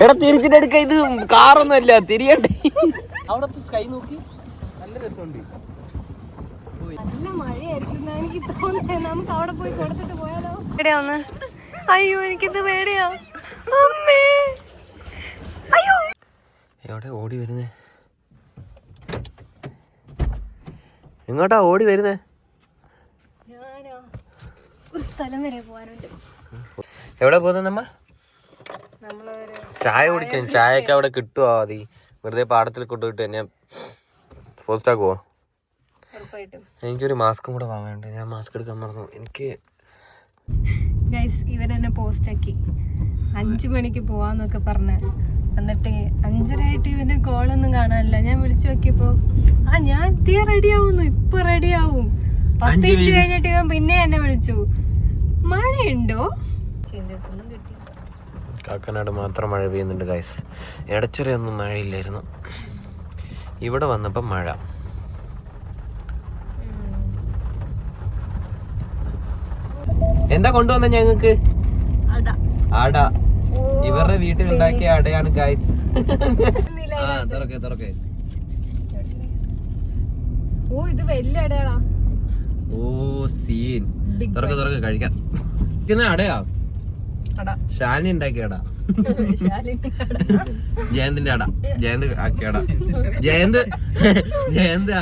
എടാ തിരിച്ചിട്ടെടുക്ക, ഇത് കാറൊന്നും അല്ല, തിരിയണ്ടേ. അവിടത്തെ സ്കൈ നോക്കി, നല്ല രസമുണ്ട്. നല്ല മഴയായിരിക്കും എനിക്ക് തോന്നുന്നത്. നമുക്ക് അവിടെ പോയി കൊടുത്തിട്ട് പോയാലോ? എവിടെയാന്ന്? അയ്യോ എനിക്കിത് പേടിയാ. അമ്മേ അയ്യോ. എവിടെ ഓടി വരുന്നേ? എങ്ങോട്ടാ ഓടി വരുന്നേ? ഞാനോ ഒരു സ്ഥലം വരെ പോകാനുണ്ട്. എവിടെ പോകുന്നത് നമ്മ? ചായ കുടിക്കാൻ. ചായയൊക്കെ അവിടെ കിട്ടുമോ? മതി വെറുതെ പാടത്തിൽ കൊണ്ടുപോയിട്ട് എന്നെ പോസ്റ്റ് ആക്കുവോ? എനിക്കൊരു മാസ്കും കൂടെ വാങ്ങാനുണ്ട്. ഞാൻ മാസ്ക് എടുക്കാൻ മറന്നു. എനിക്ക് ഇവരെന്നെ പോസ്റ്റ് ആക്കി 5 മണിക്ക് പോവാന്നൊക്കെ പറഞ്ഞ, എന്നിട്ട് 5:30 ഇവന്റെ കോളൊന്നും കാണാനില്ല. ഞാൻ വിളിച്ചു നോക്കിയപ്പോ ഞാൻ റെഡി ആവുന്നു, ഇപ്പൊ റെഡി ആവും. 10 മിനിറ്റ് കഴിഞ്ഞിട്ട് ഇവൻ പിന്നെ എന്നെ വിളിച്ചു, മഴയുണ്ടോ? കാക്കനാട് മാത്രം മഴ പെയ്യുന്നുണ്ട് ഗൈസ്. ഇടച്ചൊരയൊന്നും മഴയില്ലായിരുന്നു. ഇവിടെ വന്നപ്പോൾ മഴ. എന്താ കൊണ്ടുവന്ന ഞങ്ങക്ക്? അട. ഇവരുടെ വീട്ടിലുണ്ടാക്കിയ അടയാണ് ഗൈസ്. തുറക്കെ. ഓ ഇത് വലിയ അടയാടാ. ഓ സീൻ. തുറക്കെ കഴിക്കാം. അടയാ ശാലിനി ഉണ്ടാക്കിയ അട. ജയന്തിന്റെ അട. ജയന്ത് ആക്കിയ അട. ജയന്ത്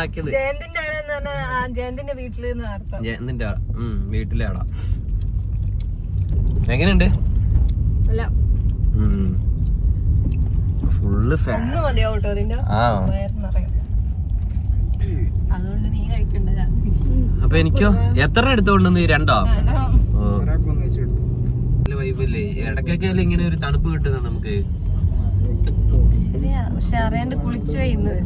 ആക്കിയത്. ജയന്തിന്റെ വീട്ടില് ജയന്തിന്റെ വീട്ടിലെ അട. എങ്ങനെയുണ്ട്? ഫുള്ള് അതുകൊണ്ട് നീ കഴിക്കണ്ട. അപ്പൊ എനിക്കോ? എത്ര എടുത്തോണ്ടെന്ന്? 2? വൈബല്ലേ ഇടയ്ക്കൊക്കെ ഇങ്ങനെ ഒരു തണുപ്പ് കിട്ടുന്നത് നമുക്ക്. പക്ഷെ അറിയാണ്ട് കുളിച്ചു ഇന്ന്.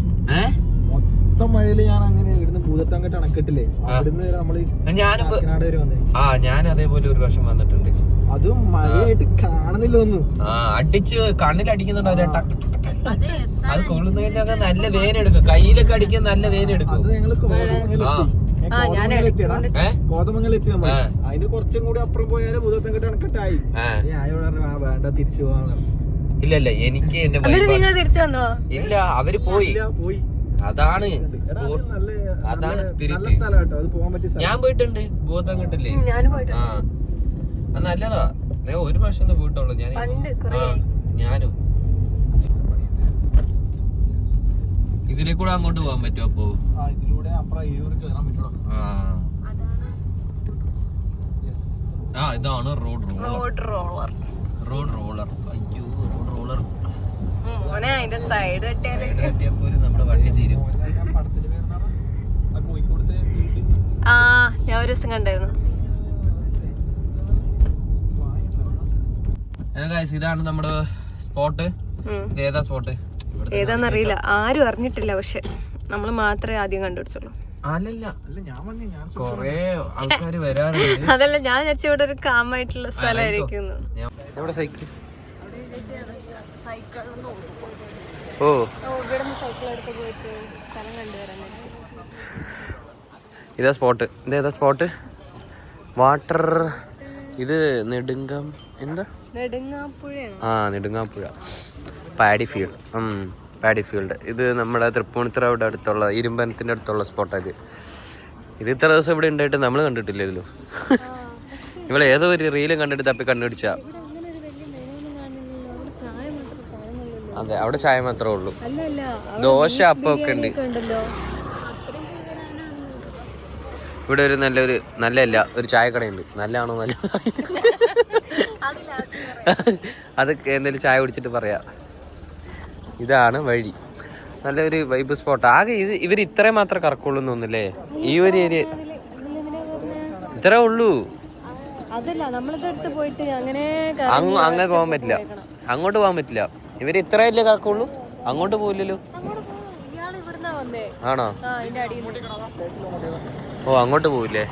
മൊത്തം മഴയില് ഞാൻ അങ്ങനെ ഇവിടുന്ന് ഭൂതത്തങ്കട്ട് അണക്കെട്ടില്ലേ, അവിടുന്ന് നമ്മള് ഞാൻ അതേപോലെ ഒരു വർഷം വന്നിട്ടുണ്ട്. അതും മഴയായിട്ട് കാണുന്നില്ല ഒന്നും. അടിച്ച് കണ്ണിലടിക്കുന്നുണ്ടോ? അത് കൊള്ളുന്നതിനൊക്കെ നല്ല വേനെടുക്കും. കയ്യിലൊക്കെ അടിക്കാൻ നല്ല വേനെടുക്കും. അത് ഞങ്ങള് കോതമംഗലം എത്തി നമ്മൾ. അതിന് കുറച്ചും കൂടി അപ്പുറം പോയാലും ഭൂതത്തങ്കട്ട് അണക്കെട്ടായി. വേണ്ട തിരിച്ചു പോവാന്ന്. ഇല്ല എനിക്ക് എന്റെ ഇല്ല, അവര് പോയി. അതാണ് സ്പിരിറ്റ്. ഞാൻ പോയിട്ടുണ്ട് ഭൂതത്തങ്കട്ടില്ലേ. അത് നല്ലതാ. ഞാൻ ഒരു പ്രാവശ്യം പോയിട്ടുള്ളൂ. ഞാനും. ഇതിലെ കൂടെ അങ്ങോട്ട് പോകാൻ പറ്റുമോ? അപ്പോ ഇതിലൂടെ അപ്പുറം കേറാൻ പറ്റുള്ളൂ. ഇതാണ് റോഡ് റോളർ. അയ്യോ റോഡ് റോളർ. സൈഡ് കെട്ടിയപ്പോ നമ്മുടെ വണ്ടി തീരും. ഞാൻ ഒരു ദിവസം കണ്ടായിരുന്നു. ഇതാണ് നമ്മുടെ സ്പോട്ട്. ഏതാ സ്പോട്ട്? ഏതാന്നറിയില്ല, ആരും അറിഞ്ഞിട്ടില്ല. പക്ഷെ നമ്മള് മാത്രമേ ആദ്യം കണ്ടുപിടിച്ചുള്ളൂ. കൊറേ ആൾക്കാര് വരാറുണ്ട്. അതല്ല, ഞാൻ വെച്ച ഇവിടെ ഒരു കാമായിട്ടുള്ള സ്ഥലമായിരിക്കും. ഇതാ സ്പോട്ട്. ഇതേതാ സ്പോട്ട്? വാട്ടർ. ഇത് നെടുങ്കം. എന്താ? നെടുങ്ങാപ്പുഴ. Paddy field. ഇത് നമ്മുടെ തൃപ്പൂണിത്തുറയുടെ അടുത്തുള്ള ഇരുമ്പനത്തിന്റെ അടുത്തുള്ള സ്പോട്ടാണ്. ഇത് ഇത്ര ദിവസം ഇവിടെ ഉണ്ടായിട്ട് നമ്മൾ കണ്ടിട്ടില്ല. ഇതിലും ഇവിടെ ഏതോ ഒരു റീലും കണ്ടിട്ട് തപ്പി കണ്ടുപിടിച്ചാ. അതെ, അവിടെ ചായ മാത്രമേ ഉള്ളൂ. ദോശ അപ്പം ഒക്കെ ഉണ്ട്. ഇവിടെ ഒരു ഒരു ചായക്കടയുണ്ട്. നല്ലതാണോ? നല്ല അത് എന്തെങ്കിലും ചായ കുടിച്ചിട്ട് പറയാം. ഇതാണ് വഴി. നല്ലൊരു വൈബ് സ്പോട്ട്. ആകെ ഇവർ ഇത്രയും മാത്രമേ കറക്കുള്ളൂ തോന്നുന്നില്ലേ? ഈ ഒരു ഏരിയ ഇത്രേ ഉള്ളൂ. അങ്ങനെ പോകാൻ പറ്റില്ല. അങ്ങോട്ട് പോകാൻ പറ്റില്ല. ഇവര് ഇത്രയല്ലേ കറക്കുള്ളൂ. അങ്ങോട്ട് പോയില്ലല്ലോ. ആണോ? ഓ, അങ്ങോട്ട് പോവില്ലേ?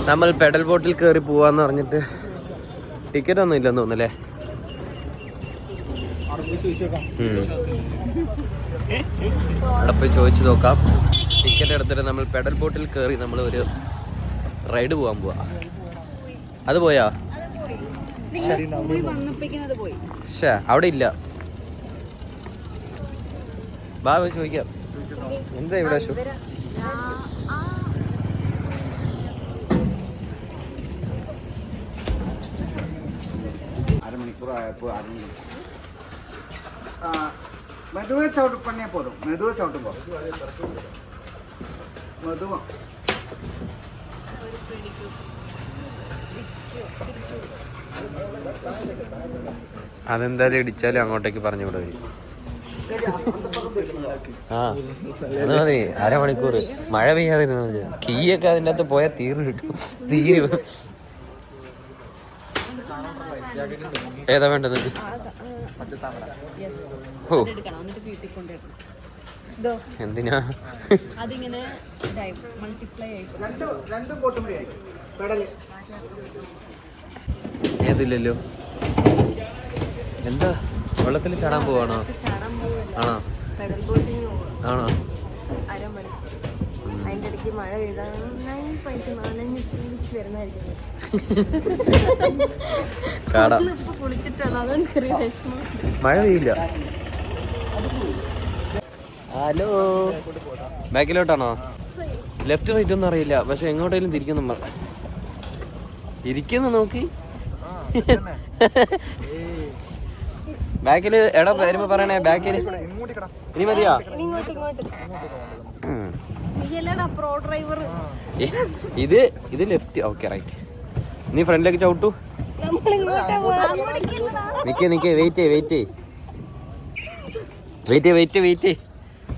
നമ്മൾ പെഡൽ ബോട്ടിൽ കയറി പോവാന്ന് പറഞ്ഞിട്ട് ടിക്കറ്റ് ഒന്നും ഇല്ലെന്ന് തോന്നുന്നല്ലേ? അവിടെ പോയി ചോദിച്ചു നോക്കാം. ടിക്കറ്റ് എടുത്തിട്ട് നമ്മൾ പെഡൽ ബോട്ടിൽ കയറി നമ്മൾ ഒരു റൈഡ് പോവാൻ പോവാ. അത് പോയാ? ശ്ശേ, അവിടെ ഇല്ല. ബാ ചോദിക്കാം എന്താ ഇവിടെ ഷോ. അരമണിക്കൂറായപ്പോൾ മെതുവെ ചവിട്ട് പണിയാൽ പോതും. മെതുവെ ചവിട്ടുമ്പോൾ മെതുവാ. അതെന്തായാലും ഇടിച്ചാലും അങ്ങോട്ടേക്ക് പറഞ്ഞു വിട വരും. ആ അത് മതി. അരമണിക്കൂർ മഴ പെയ്യാതെ കീയൊക്കെ അതിൻ്റെ അകത്ത് പോയാൽ തീർന്നു കിട്ടും. തീരും. ഏതാ വേണ്ടത്? ഓ എന്തിനാ? ഏതില്ലല്ലോ. എന്താ വെള്ളത്തിൽ ചാടാൻ പോവാണോ? ആണോ ആണോ? അതിന്റെ ഇടയ്ക്ക് മഴ പെയ്താൽ നൈസായിട്ട് നനഞ്ഞ് കുളിച്ച് വരുന്നതായിരിക്കും. ഇപ്പൊ കുളിച്ചിട്ടാണ്, അതാണ് ചെറിയ വിഷമം. മഴ പെയ്യില്ല. ഹലോ, ബാക്കിലോട്ടാണോ? ലെഫ്റ്റ് റൈറ്റ് ഒന്നും അറിയില്ല, പക്ഷെ എങ്ങോട്ടേലും തിരിക്കുന്നു. ഇരിക്കുന്നു നോക്കി. ബാക്കില് എടാ വരുമ്പോ പറയണേ. ബാക്കില് ഇനി മതിയാ? ഇത് ലെഫ്റ്റ്. Okay right. നീ ഫ്രണ്ടിലേക്ക് ചവിട്ടു. നിക്ക് വെയിറ്റ്.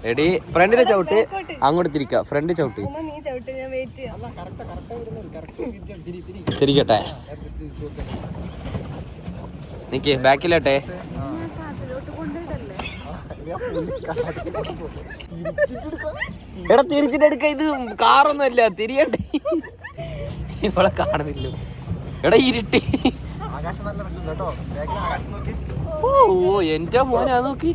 എടി ഫ്രണ്ടിലെ ചവിട്ട്. അങ്ങോട്ട് തിരിക്ക. ഫ്രണ്ട് ചവിട്ട്. തിരിക്കട്ടെ. നിക്ക് ബാക്കിലട്ടെ. എടാ തിരിച്ചിട്ടെടുക്ക. ഇത് കാറൊന്നും അല്ല, തിരിയട്ടെ. ഇവളെ കാണുന്നില്ല. എടാ ഇരുട്ടി. ഓ എന്റെ മോനാ നോക്കി.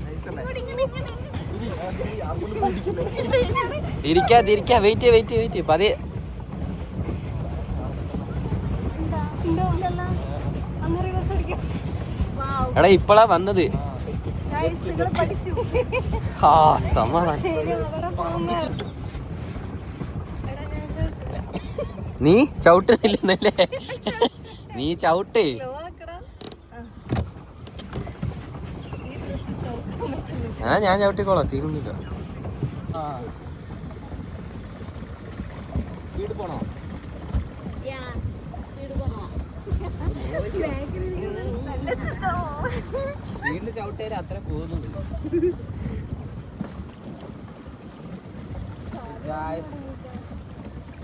തിരിക്കാ. വെയിറ്റ്. പതിയെ. എടാ ഇപ്പളാ വന്നത്. സമാധാനം. നീ ചവിട്ടുന്നില്ലെന്നല്ലേ? നീ ചവിട്ടേ. ഞാൻ ചവിട്ടിക്കോളാം, സീനൊന്നുമില്ല. പോണോ? വീട്ടിൽ ചവിട്ടേര് അത്ര പോകുന്നുണ്ട്.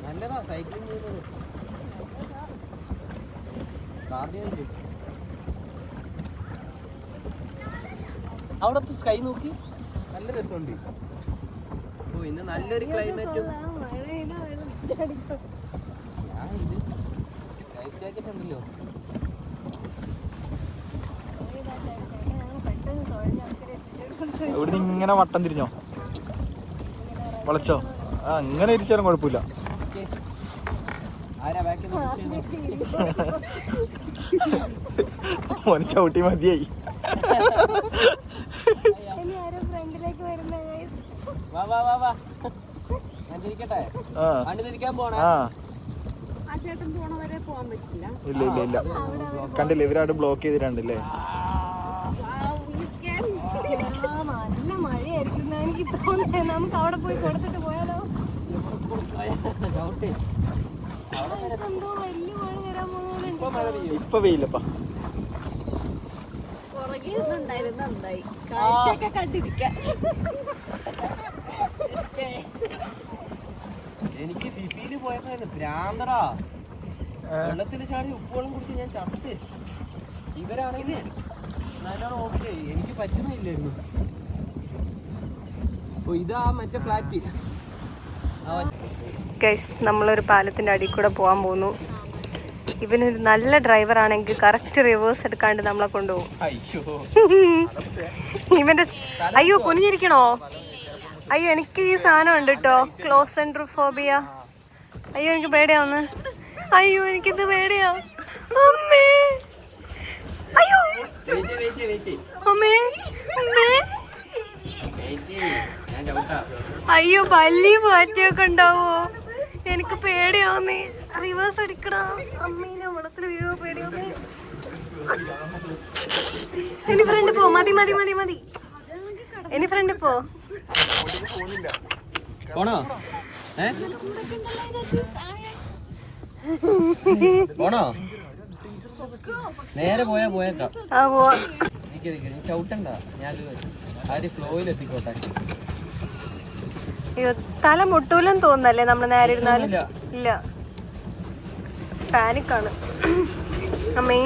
നല്ലതാ സൈക്ലിംഗ് ചെയ്യുന്നത്. അവിടത്തെ സ്കൈ നോക്കി, നല്ല രസമുണ്ട്. ഓ ഇന്ന് നല്ലൊരു ക്ലൈമറ്റും. ലൈഫ് ജാക്കറ്റ് ഉണ്ടല്ലോ. ഇവിടെ ഇങ്ങനെ വട്ടം തിരിഞ്ഞോ, വളച്ചോ? അങ്ങനെ ഇരിച്ചാലും കുഴപ്പമില്ല. മോനെ ചവിട്ടി മതിയായി. ഇല്ല കണ്ടില്ലേ, ഇവരാട് ബ്ലോക്ക് ചെയ്തിട്ടുണ്ടല്ലേ. നല്ല മഴയായിരിക്കും എനിക്ക് തോന്നുന്നത്. നമുക്ക് അവിടെ പോയി കൊടുത്തിട്ട് പോയാലോ? എന്തോ വലിയ മഴ വരാൻ പോകുന്നുണ്ട്. ഇപ്പൊ വെയിലപ്പാ. പുറകെ ഉണ്ടായിരുന്നു നന്നായി, കാഴ്ചയൊക്കെ കണ്ടിരിക്കാം. എനിക്ക് ഫിഫിയില് പോയപ്പോ ഭ്രാന്തടാ. വെള്ളത്തിൽ ചാടി ഉപ്പുവെള്ളം കുടിച്ച് ഞാൻ ചത്ത്. ഇവരാണെങ്കിൽ നല്ലോണം ഓക്കെ. എനിക്ക് പറ്റുന്നില്ലായിരുന്നു. ഇതാ മറ്റേ ഫ്ലാറ്റ്. ഗൈസ്, നമ്മളൊരു പാലത്തിന്റെ അടിയിൽ കൂടെ പോകാൻ പോകുന്നു. ഇവനൊരു നല്ല ഡ്രൈവർ ആണെങ്കിൽ കറക്റ്റ് റിവേഴ്സ് എടുക്കാണ്ട് നമ്മളെ കൊണ്ടുപോകും. ഇവന്റെ അയ്യോ കുനിഞ്ഞിരിക്കണോ? അയ്യോ എനിക്ക് ഈ സാധനം ഉണ്ട് കേട്ടോ, ക്ലോസ്ട്രോഫോബിയ. അയ്യോ എനിക്ക് പേടിയാവുന്നു. അയ്യോ എനിക്കിത് പേടിയാ. അമ്മേ അമ്മേ അമ്മേ. അയ്യോ പല്ലി മാറ്റിയൊക്കെ ഉണ്ടാവോ? എനിക്ക് പേടിയാവുന്നേ. റിവേഴ്സ് അടിക്കടാ അമ്മീനെ വെള്ളത്തിൽ വീഴോ പേടിയാവുന്നേ. ഇനി ഫ്രണ്ട് പോ. മതി മതി മതി മതി. ഇനി ഫ്രണ്ട് പോ. പോണോ? പോണോ? നേരെ പോയേക്കാം. ആ പോവാ. നീ ചവിട്ടണ്ട, ഞാൻ ആര് ഫ്ലോയിൽ എത്തിക്കോട്ടെ. അയ്യോ തല മുട്ടൂലെന്ന് തോന്നുന്നല്ലേ നമ്മള് നേരെ ഇരുന്നാലും. ഇല്ല പാനിക്കാണ് അമ്മേ.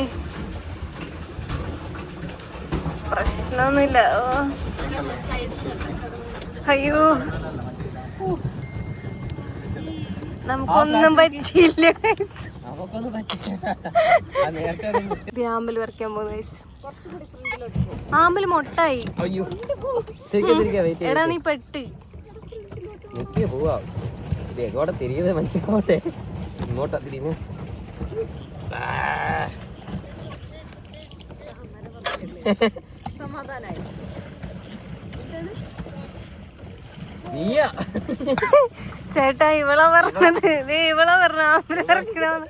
പ്രശ്നമൊന്നുമില്ല. അയ്യോ നമുക്കൊന്നും പറ്റിയില്ല. ആമ്പല് വരയ്ക്കാൻ പോകുന്ന ആമ്പല് മൊട്ടായി. എടാ നീ പെട്ട് പോവാ. എങ്ങോട്ടെ തിരിയുന്നത് മനസ്സിലാവട്ടെ. ഇങ്ങോട്ടാ തിരിയുന്നത്. സമാധാനായി. നീയാ ചേട്ടാ ഇവളാ പറഞ്ഞത്. ഇവളാ പറഞ്ഞ ആമ്പല് വരയ്ക്കണമെന്ന്.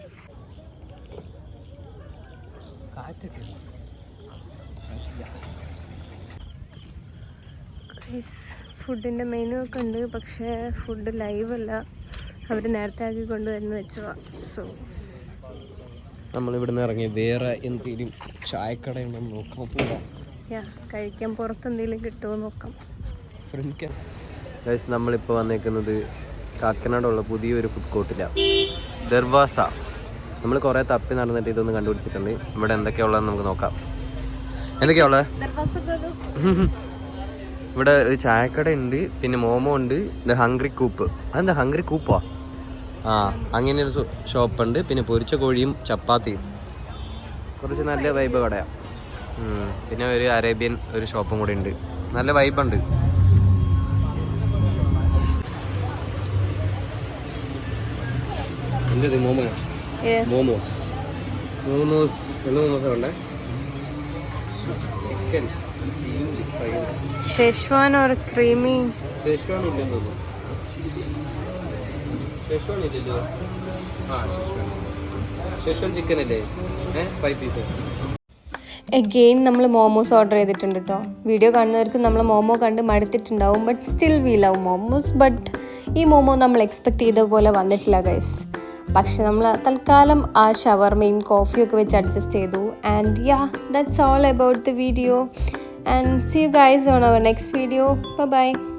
ഫുഡിൻ്റെ മെനു ഒക്കെ ഉണ്ട്, പക്ഷേ ഫുഡ് ലൈവ് അല്ല, അവർ നേരത്തെ ആക്കി കൊണ്ടുവരുന്ന വെച്ചതാ. സോ നമ്മളിവിടുന്ന് ഇറങ്ങി വേറെ എന്തെങ്കിലും ചായക്കട ഉണ്ടെന്ന് നോക്കാം. കഴിക്കാൻ പുറത്ത് എന്തെങ്കിലും കിട്ടുമോ നോക്കാം. നമ്മളിപ്പോൾ വന്നേക്കുന്നത് കാക്കനാടുള്ള പുതിയൊരു ഫുഡ് കോർട്ടിലാണ്, ദർവാസ. നമ്മൾ കുറേ തപ്പി നടന്നിട്ട് ഇതൊന്ന് കണ്ടുപിടിച്ചിട്ടുണ്ട്. ഇവിടെ എന്തൊക്കെയാ ഉള്ളതെന്ന് നമുക്ക് നോക്കാം. എന്തൊക്കെയാ ഉള്ളത്? ഇവിടെ ഒരു ചായക്കട ഉണ്ട്, പിന്നെ മോമോ ഉണ്ട്, ദ ഹംഗ്രി കൂപ്പ്. അതെന്താ ഹംഗ്രി കൂപ്പോ? അങ്ങനെ ഒരു ഷോപ്പുണ്ട്. പിന്നെ പൊരിച്ച കോഴിയും ചപ്പാത്തിയും. കുറച്ച് നല്ല വൈബ് കടയാണ്. പിന്നെ ഒരു അറേബ്യൻ ഒരു ഷോപ്പും കൂടെ ഉണ്ട്. നല്ല വൈബുണ്ട്. എന്തത് മോമോസ് ഉണ്ടേ. Chicken Schezwan or creamy. Schezwan ഇല്ലെന്ന് തോന്നുന്നു. ഷെഷ്വാൻ ഇല്ലല്ലോ. ഷെഷ്വാൻ ചിക്കൻ അല്ലേ? 5 പീസ്. എഗെയിൻ നമ്മൾ മോമോസ് ഓർഡർ ചെയ്തിട്ടുണ്ട് കേട്ടോ. വീഡിയോ കാണുന്നവർക്ക് നമ്മൾ മോമോ കണ്ട് മടുത്തിട്ടുണ്ടാവും. But still we love momos. But ഈ മോമോ നമ്മൾ എക്സ്പെക്ട് ചെയ്ത പോലെ വന്നിട്ടില്ല ഗൈസ്. പക്ഷെ നമ്മൾ തൽക്കാലം ആ ഷവർമയും കോഫിയും ഒക്കെ വെച്ച് അഡ്ജസ്റ്റ് ചെയ്തു. And that's all about the video, and see you guys on our next video. Bye bye.